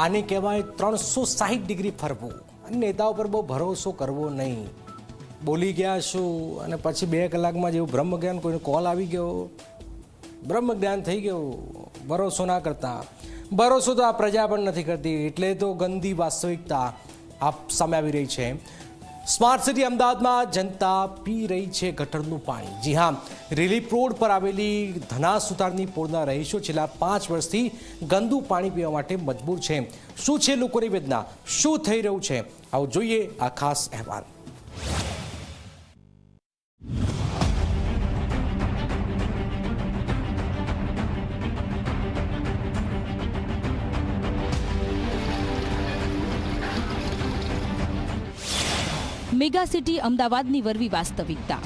આને કહેવાય 360 ડિગ્રી ફરવું અને નેતાઓ પર બહુ ભરોસો કરવો નહીં. બોલી ગયા શું અને પછી 2 કલાકમાં જેવું બ્રહ્મ જ્ઞાન, કોઈનો કોલ આવી ગયો, બ્રહ્મ જ્ઞાન થઈ ગયું. ભરોસો ના કરતા. ભરોસો તો આ પ્રજા પણ નથી કરતી, એટલે તો ગંદી વાસ્તવિકતા આપ સામે આવી રહી છે. સ્માર્ટ સિટી અમદાવાદમાં જનતા પી રહી છે ગટરનું પાણી. જી હા, રિલીફ રોડ પર આવેલી ધના સુતારની પોળના રહીશો છેલ્લા 5 વર્ષથી ગંદુ પાણી પીવા માટે મજબૂર છે. શું છે લોકોની વેદના, શું થઈ રહ્યું છે, આવો જોઈએ આ ખાસ અહેવાલ. મેગા સિટી અમદાવાદની વરવી વાસ્તવિકતા.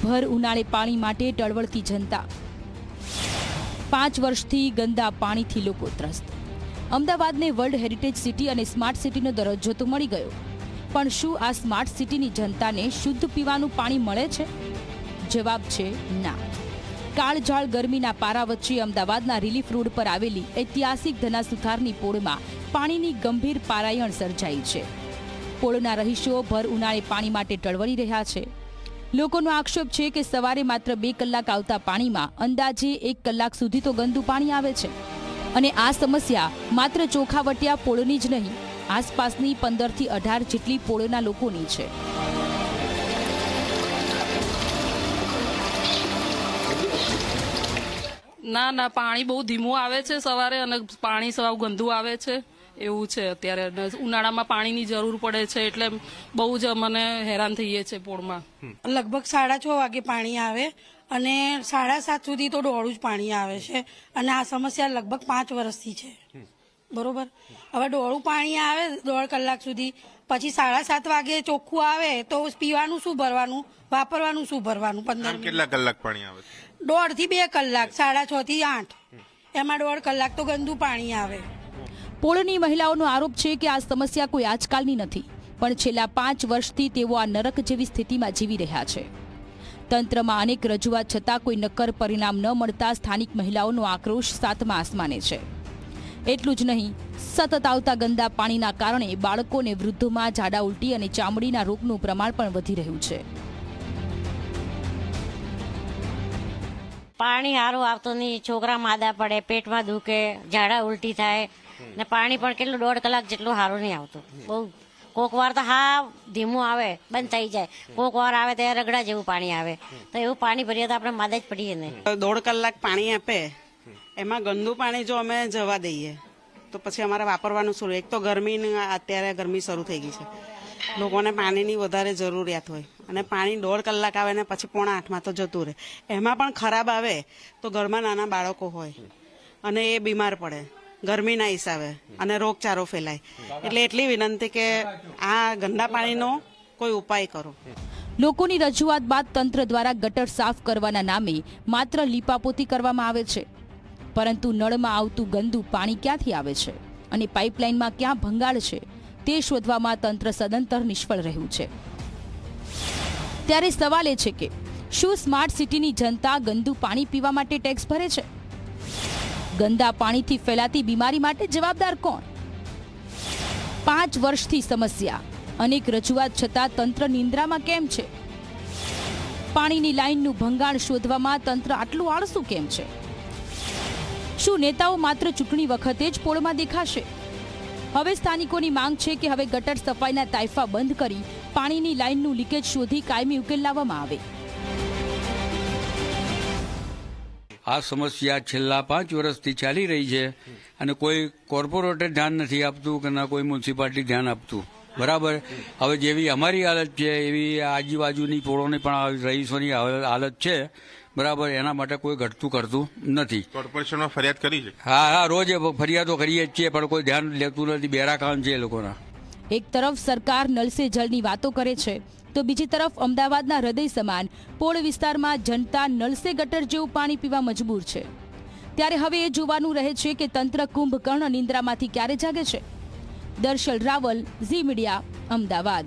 ભર ઉનાળે પાણી માટે ટળવળતી જનતા. 5 વર્ષથી ગંદા પાણીથી લોકો ત્રસ્ત. અમદાવાદને વર્લ્ડ હેરિટેજ સિટી અને સ્માર્ટ સિટીનો દરજ્જો તો મળી ગયો, પણ શું આ સ્માર્ટ સિટીની જનતાને શુદ્ધ પીવાનું પાણી મળે છે? જવાબ છે ના. કાળઝાળ ગરમીના પારા વચ્ચે અમદાવાદના રિલીફ રોડ પર આવેલી ઐતિહાસિક ધના સુથારની પોળમાં પાણીની ગંભીર પારાયણ સર્જાઈ છે. પોળના રહીશો ભર ઉનાળે પાણી માટે ટળવળી રહ્યા છે. લોકોનો આક્ષેપ છે કે સવારે માત્ર 2 કલાક આવતા પાણીમાં અંદાજે 1 કલાક સુધી તો ગંદુ પાણી આવે છે. અને આ સમસ્યા માત્ર ચોખાવટિયા પોળની જ નહીં, આસપાસની 15 થી 18 જેટલી પોળના લોકોની છે. ના, પાણી બહુ ધીમું આવે છે સવારે અને પાણી સાવ ગંદુ આવે છે. એવું છે અત્યારે. ઉનાળામાં પાણીની જરૂર પડે છે એટલે બહુ જ મને હેરાન થઈએ છે પોળમાં. લગભગ 6:30 વાગે પાણી આવે અને 7:30 સુધી તો દોડું જ પાણી આવે છે. અને આ સમસ્યા લગભગ 5 વર્ષથી છે. બરોબર. હવે દોડું પાણી આવે 1.5 કલાક સુધી, પછી 7:30 વાગે ચોખ્ખું આવે તો પીવાનું શું ભરવાનું, વાપરવાનું શું ભરવાનું. 15 કેટલા કલાક પાણી આવે? 1.5 થી 2 કલાક, 6:30 થી 8. એમાં 1.5 કલાક તો ગંદુ પાણી આવે. પોળની મહિલાઓનો આરોપ છે કે આ સમસ્યા કોઈ આજકાલની નથી, પણ છેલ્લા 5 વર્ષથી તેઓ આ નરક જેવી સ્થિતિમાં જીવી રહ્યા છે. તંત્રમાં અનેક રજૂઆત છતાં કોઈ નક્કર પરિણામ ન મળતા સ્થાનિક મહિલાઓનો આક્રોશ 7મા આસમાને છે. એટલું જ નહીં, સતત આવતા ગંદા પાણીના કારણે બાળકો અને વૃદ્ધોમાં ઝાડા ઉલટી અને ચામડીના રોગનું પ્રમાણ પણ વધી રહ્યું છે. પાણી સારું આવતું નહીં, છોકરા માદા પડે, પેટમાં દુખે, ઝાડા ઉલટી થાય ને પાણી પણ કેટલું 1.5 કલાક જેટલું સારું નહીં આવતું. બહુ કોક વાર તો હા ધીમું આવે, બંધ થઈ જાય, કોક વાર આવે ત્યારે રગડા જેવું પાણી આવે. તો એવું પાણી ભરીએ તો આપણે માદા જ પડીએ ને. 1.5 કલાક પાણી આપે, એમાં ગંદુ પાણી જો અમે જવા દઈએ તો પછી અમારે વાપરવાનું શું? એક તો અત્યારે ગરમી શરૂ થઈ ગઈ છે, લોકોને પાણીની વધારે જરૂરિયાત હોય અને પાણી 1.5 કલાક આવે ને પછી 7:45 તો જતું રહે. એમાં પણ ખરાબ આવે તો ઘરમાં નાના બાળકો હોય અને એ બીમાર પડે ગરમીના હિસાબે અને રોગચાળો ફેલાય. એટલે એટલી વિનંતી કે આ ગંદા પાણીનો કોઈ ઉપાય કરો. લોકોની રજૂઆત બાદ તંત્ર દ્વારા ગટર સાફ કરવાના નામે માત્ર લીપાપોતી કરવામાં આવે છે, પરંતુ નળમાં આવતું ગંદુ પાણી ક્યાંથી આવે છે અને પાઇપલાઇનમાં ક્યાં ભંગાળ છે તે શોધવામાં તંત્ર સદંતર નિષ્ફળ રહ્યું છે. ત્યારે સવાલ એ છે કે શું સ્માર્ટ સિટીની જનતા ગંદુ પાણી પીવા માટે ટેક્સ ભરે છે? ગંદા પાણીથી ફેલાતી બીમારી માટે જવાબદાર કોણ? 5 વર્ષથી સમસ્યા, અનેક રજૂઆત છતાં તંત્ર નિંદ્રામાં કેમ છે? પાણીની લાઇનનું ભંગાણ શોધવામાં તંત્ર આટલું આળસુ કેમ છે? શું નેતાઓ માત્ર ચૂંટણી વખતે જ પોળમાં દેખાશે? હવે સ્થાનિકોની માંગ છે કે હવે ગટર સફાઈના તાઇફા બંધ કરી પાણીની લાઇનનું લીકેજ શોધી કાયમી ઉકેલ લાવવામાં આવે. આ સમસ્યા છેલ્લા 5 વર્ષથી ચાલી રહી છે અને કોઈ કોર્પોરેટર ધ્યાન નથી આપતું કે ના કોઈ મ્યુનિસિપાલિટી ધ્યાન આપતું. બરાબર. હવે જેવી અમારી હાલત છે એવી આજુબાજુની પોળોની પણ રહીશોની હાલત છે. બરાબર. એના માટે કોઈ ઘટતું કરતું નથી. કોર્પોરેશનમાં ફરિયાદ કરી છે? હા, રોજ ફરિયાદો કરીએ જ છીએ, પણ કોઈ ધ્યાન લેતું નથી. બેરા કામ છે એ લોકોના. એક તરફ સરકાર નલ સે જળની વાતો કરે છે તો બીજી તરફ અમદાવાદના હૃદય સમાન પોળ વિસ્તારમાં જનતા નલ સે ગટર જેવું પાણી પીવા મજબૂર છે. ત્યારે હવે એ જોવાનું રહે છે કે તંત્ર કુંભકર્ણ નિંદ્રામાંથી ક્યારે જાગે છે. દર્શલ રાવલ, ઝી મીડિયા, અમદાવાદ.